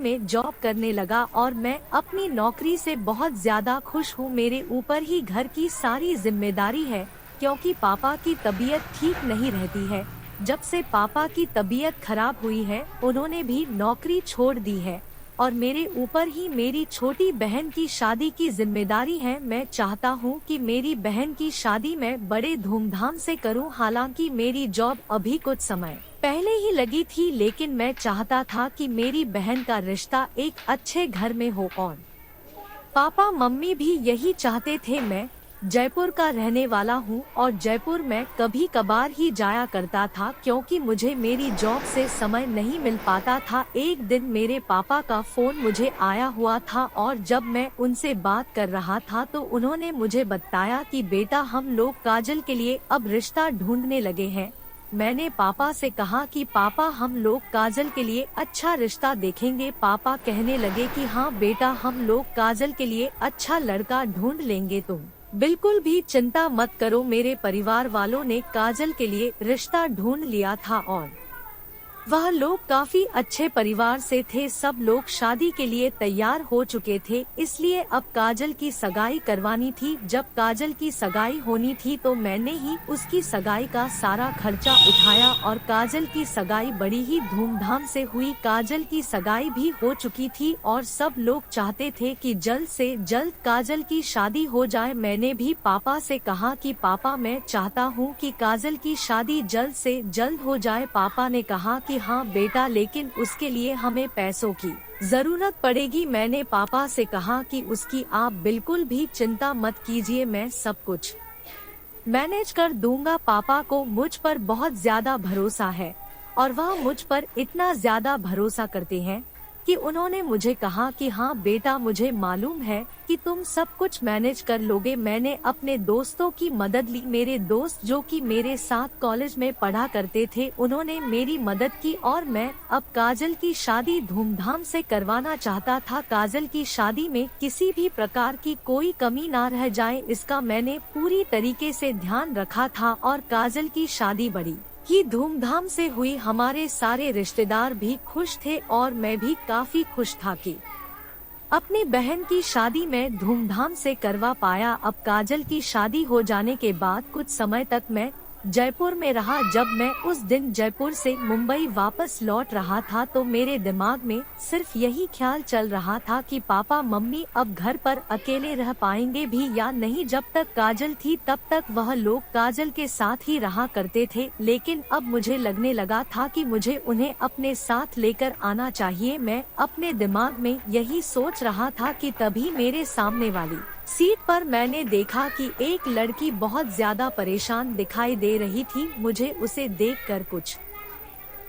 में जॉब करने लगा और मैं अपनी नौकरी से बहुत ज्यादा खुश हूँ। मेरे ऊपर ही घर की सारी जिम्मेदारी है क्योंकि पापा की तबीयत ठीक नहीं रहती है। जब से पापा की तबीयत खराब हुई है उन्होंने भी नौकरी छोड़ दी है और मेरे ऊपर ही मेरी छोटी बहन की शादी की जिम्मेदारी है। मैं चाहता हूँ कि मेरी बहन की शादी मैं बड़े धूमधाम से करूँ। हालांकि मेरी जॉब अभी कुछ समय पहले ही लगी थी, लेकिन मैं चाहता था कि मेरी बहन का रिश्ता एक अच्छे घर में हो और पापा मम्मी भी यही चाहते थे। मैं जयपुर का रहने वाला हूँ और जयपुर में कभी कभार ही जाया करता था क्योंकि मुझे मेरी जॉब से समय नहीं मिल पाता था। एक दिन मेरे पापा का फोन मुझे आया हुआ था और जब मैं उनसे बात कर रहा था तो उन्होंने मुझे बताया कि बेटा हम लोग काजल के लिए अब रिश्ता ढूंढने लगे हैं। मैंने पापा से कहा कि पापा हम लोग काजल के लिए अच्छा रिश्ता देखेंगे। पापा कहने लगे कि हाँ बेटा हम लोग काजल के लिए अच्छा लड़का ढूंढ लेंगे, तुम बिल्कुल भी चिंता मत करो। मेरे परिवार वालों ने काजल के लिए रिश्ता ढूंढ लिया था और वह लोग काफी अच्छे परिवार से थे। सब लोग शादी के लिए तैयार हो चुके थे, इसलिए अब काजल की सगाई करवानी थी। जब काजल की सगाई होनी थी तो मैंने ही उसकी सगाई का सारा खर्चा उठाया और काजल की सगाई बड़ी ही धूमधाम से हुई। काजल की सगाई भी हो चुकी थी और सब लोग चाहते थे कि जल्द से जल्द काजल की शादी हो जाए। मैंने भी पापा से कहा कि पापा मैं चाहता हूँ कि काजल की शादी जल्द से जल्द हो जाए। पापा ने कहा कि हाँ बेटा लेकिन उसके लिए हमें पैसों की जरूरत पड़ेगी। मैंने पापा से कहा कि उसकी आप बिल्कुल भी चिंता मत कीजिए, मैं सब कुछ मैनेज कर दूंगा। पापा को मुझ पर बहुत ज्यादा भरोसा है और वह मुझ पर इतना ज्यादा भरोसा करते हैं कि उन्होंने मुझे कहा कि हाँ बेटा मुझे मालूम है कि तुम सब कुछ मैनेज कर लोगे। मैंने अपने दोस्तों की मदद ली। मेरे दोस्त जो कि मेरे साथ कॉलेज में पढ़ा करते थे उन्होंने मेरी मदद की और मैं अब काजल की शादी धूमधाम से करवाना चाहता था। काजल की शादी में किसी भी प्रकार की कोई कमी ना रह जाए, इसका मैंने पूरी तरीके से ध्यान रखा था और काजल की शादी बड़ी ही धूमधाम से हुई। हमारे सारे रिश्तेदार भी खुश थे और मैं भी काफी खुश था कि अपनी बहन की शादी में धूमधाम से करवा पाया। अब काजल की शादी हो जाने के बाद कुछ समय तक मैं जयपुर में रहा। जब मैं उस दिन जयपुर से मुंबई वापस लौट रहा था तो मेरे दिमाग में सिर्फ यही ख्याल चल रहा था कि पापा मम्मी अब घर पर अकेले रह पाएंगे भी या नहीं। जब तक काजल थी तब तक वह लोग काजल के साथ ही रहा करते थे, लेकिन अब मुझे लगने लगा था कि मुझे उन्हें अपने साथ लेकर आना चाहिए। मैं अपने दिमाग में यही सोच रहा था कि तभी मेरे सामने वाली सीट पर मैंने देखा कि एक लड़की बहुत ज्यादा परेशान दिखाई दे रही थी। मुझे उसे देखकर कुछ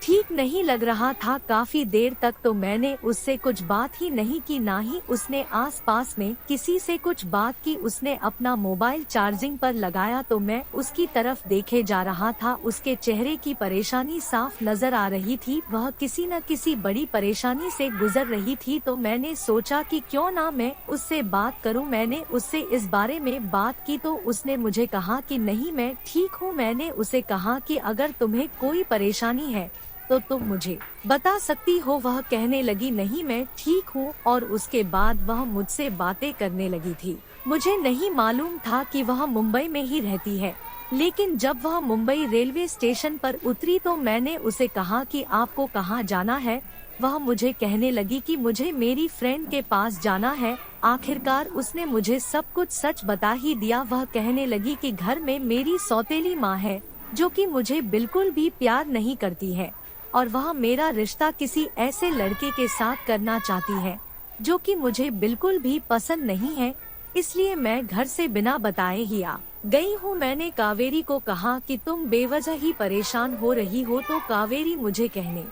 ठीक नहीं लग रहा था। काफी देर तक तो मैंने उससे कुछ बात ही नहीं की, ना ही उसने आसपास में किसी से कुछ बात की। उसने अपना मोबाइल चार्जिंग पर लगाया तो मैं उसकी तरफ देखे जा रहा था। उसके चेहरे की परेशानी साफ नजर आ रही थी, वह किसी न किसी बड़ी परेशानी से गुजर रही थी। तो मैंने सोचा कि क्यों ना मैं उससे बात करूं। मैंने उससे इस बारे में बात की तो उसने मुझे कहा कि नहीं मैं ठीक हूं। मैंने उसे कहा कि अगर तुम्हें कोई परेशानी है तो तुम मुझे बता सकती हो। वह कहने लगी नहीं मैं ठीक हूँ और उसके बाद वह मुझसे बातें करने लगी थी। मुझे नहीं मालूम था कि वह मुंबई में ही रहती है, लेकिन जब वह मुंबई रेलवे स्टेशन पर उतरी तो मैंने उसे कहा कि आपको कहाँ जाना है। वह मुझे कहने लगी कि मुझे मेरी फ्रेंड के पास जाना है। आखिरकार उसने मुझे सब कुछ सच बता ही दिया। वह कहने लगी कि घर में मेरी सौतेली माँ है जो कि मुझे बिल्कुल भी प्यार नहीं करती है और वह मेरा रिश्ता किसी ऐसे लड़के के साथ करना चाहती है जो कि मुझे बिल्कुल भी पसंद नहीं है, इसलिए मैं घर से बिना बताए ही आ गई हूँ। मैंने कावेरी को कहा कि तुम बेवजह ही परेशान हो रही हो तो कावेरी मुझे कहने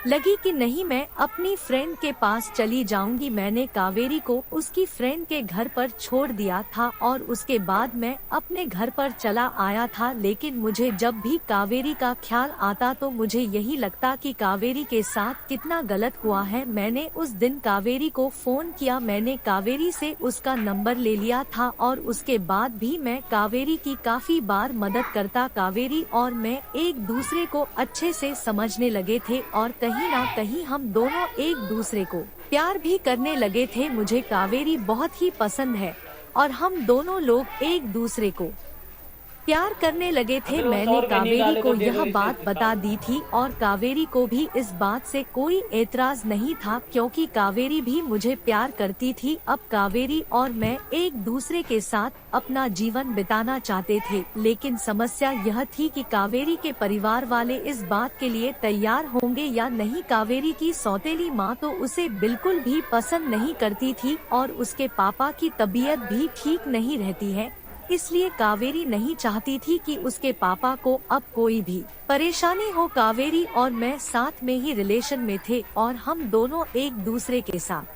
लगी कि नहीं मैं अपनी फ्रेंड के पास चली जाऊंगी। मैंने कावेरी को उसकी फ्रेंड के घर पर छोड़ दिया था और उसके बाद मैं अपने घर पर चला आया था। लेकिन मुझे जब भी कावेरी का ख्याल आता तो मुझे यही लगता कि कावेरी के साथ कितना गलत हुआ है। मैंने उस दिन कावेरी को फोन किया, मैंने कावेरी से उसका नंबर ले लिया था और उसके बाद भी मैं कावेरी की काफी बार मदद करता। कावेरी और मैं एक दूसरे को अच्छे से समझने लगे थे और कहीं कहीं ना कहीं हम दोनों एक दूसरे को प्यार भी करने लगे थे। मुझे कावेरी बहुत ही पसंद है और हम दोनों लोग एक दूसरे को प्यार करने लगे थे। अगर वो 100 मैंने रुपए नहीं कावेरी डाले को तो दे दो यह इसे बात इसके बता साथ। दी थी और कावेरी को भी इस बात से कोई एतराज नहीं था, क्योंकि कावेरी भी मुझे प्यार करती थी। अब कावेरी और मैं एक दूसरे के साथ अपना जीवन बिताना चाहते थे, लेकिन समस्या यह थी कि कावेरी के परिवार वाले इस बात के लिए तैयार होंगे या नहीं। कावेरी की सौतेली माँ तो उसे बिल्कुल भी पसंद नहीं करती थी और उसके पापा की तबीयत भी ठीक नहीं रहती है, इसलिए कावेरी नहीं चाहती थी कि उसके पापा को अब कोई भी परेशानी हो। कावेरी और मैं साथ में ही रिलेशन में थे और हम दोनों एक दूसरे के साथ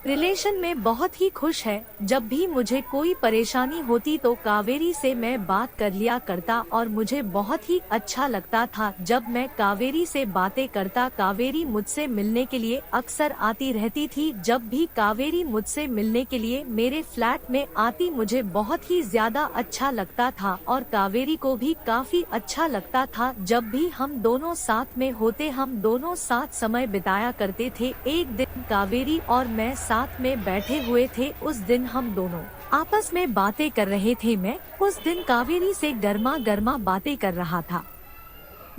रिलेशन में बहुत ही खुश है। जब भी मुझे कोई परेशानी होती तो कावेरी से मैं बात कर लिया करता और मुझे बहुत ही अच्छा लगता था जब मैं कावेरी से बातें करता। कावेरी मुझसे मिलने के लिए अक्सर आती रहती थी। जब भी कावेरी मुझसे मिलने के लिए मेरे फ्लैट में आती मुझे बहुत ही ज्यादा अच्छा लगता था और कावेरी को भी काफी अच्छा लगता था। जब भी हम दोनों साथ में होते हम दोनों साथ समय बिताया करते थे। एक दिन कावेरी और मैं साथ में बैठे हुए थे। उस दिन हम दोनों आपस में बातें कर रहे थे। मैं उस दिन कावेरी से गर्मा गर्मा बातें कर रहा था।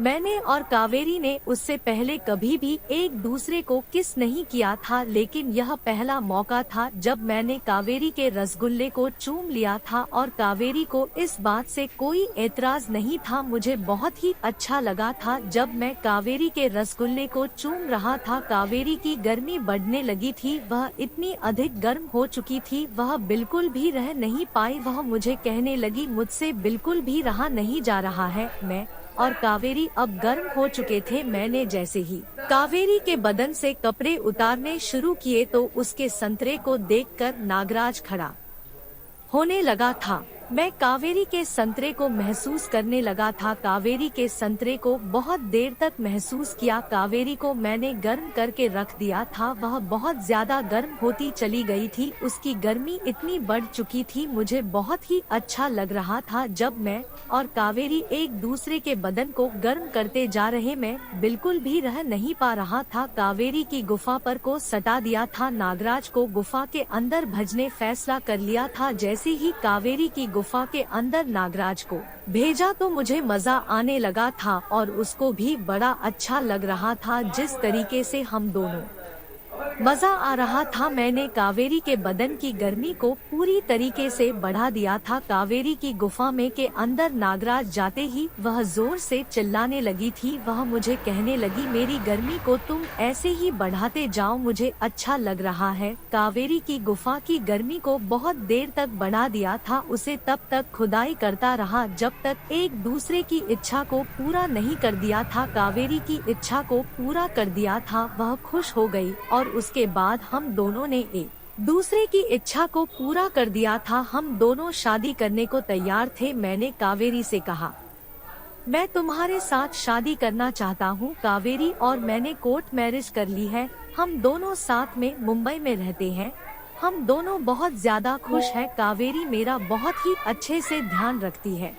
मैंने और कावेरी ने उससे पहले कभी भी एक दूसरे को किस नहीं किया था, लेकिन यह पहला मौका था जब मैंने कावेरी के रसगुल्ले को चूम लिया था और कावेरी को इस बात से कोई एतराज नहीं था। मुझे बहुत ही अच्छा लगा था जब मैं कावेरी के रसगुल्ले को चूम रहा था। कावेरी की गर्मी बढ़ने लगी थी, वह इतनी अधिक गर्म हो चुकी थी, वह बिल्कुल भी रह नहीं पाई। वह मुझे कहने लगी मुझसे बिल्कुल भी रहा नहीं जा रहा है। मैं और कावेरी अब गर्म हो चुके थे। मैंने जैसे ही कावेरी के बदन से कपड़े उतारने शुरू किए तो उसके संतरे को देखकर नागराज खड़ा होने लगा था। मैं कावेरी के संतरे को महसूस करने लगा था। कावेरी के संतरे को बहुत देर तक महसूस किया। कावेरी को मैंने गर्म करके रख दिया था, वह बहुत ज्यादा गर्म होती चली गई थी। उसकी गर्मी इतनी बढ़ चुकी थी, मुझे बहुत ही अच्छा लग रहा था जब मैं और कावेरी एक दूसरे के बदन को गर्म करते जा रहे। मैं बिल्कुल भी रह नहीं पा रहा था। कावेरी की गुफा पर को सटा दिया था। नागराज को गुफा के अंदर भेजने फैसला कर लिया था। जैसे ही कावेरी की गुफा के अंदर नागराज को भेजा तो मुझे मजा आने लगा था और उसको भी बड़ा अच्छा लग रहा था जिस तरीके से हम दोनों मजा आ रहा था। मैंने कावेरी के बदन की गर्मी को पूरी तरीके से बढ़ा दिया था। कावेरी की गुफा में के अंदर नागराज जाते ही वह जोर से चिल्लाने लगी थी। वह मुझे कहने लगी मेरी गर्मी को तुम ऐसे ही बढ़ाते जाओ, मुझे अच्छा लग रहा है। कावेरी की गुफा की गर्मी को बहुत देर तक बढ़ा दिया था। उसे तब तक खुदाई करता रहा जब तक एक दूसरे की इच्छा को पूरा नहीं कर दिया था। कावेरी की इच्छा को पूरा कर दिया था, वह खुश हो गई और उसके बाद हम दोनों ने एक दूसरे की इच्छा को पूरा कर दिया था। हम दोनों शादी करने को तैयार थे। मैंने कावेरी से कहा मैं तुम्हारे साथ शादी करना चाहता हूँ। कावेरी और मैंने कोर्ट मैरिज कर ली है। हम दोनों साथ में मुंबई में रहते हैं। हम दोनों बहुत ज्यादा खुश हैं। कावेरी मेरा बहुत ही अच्छे से ध्यान रखती है।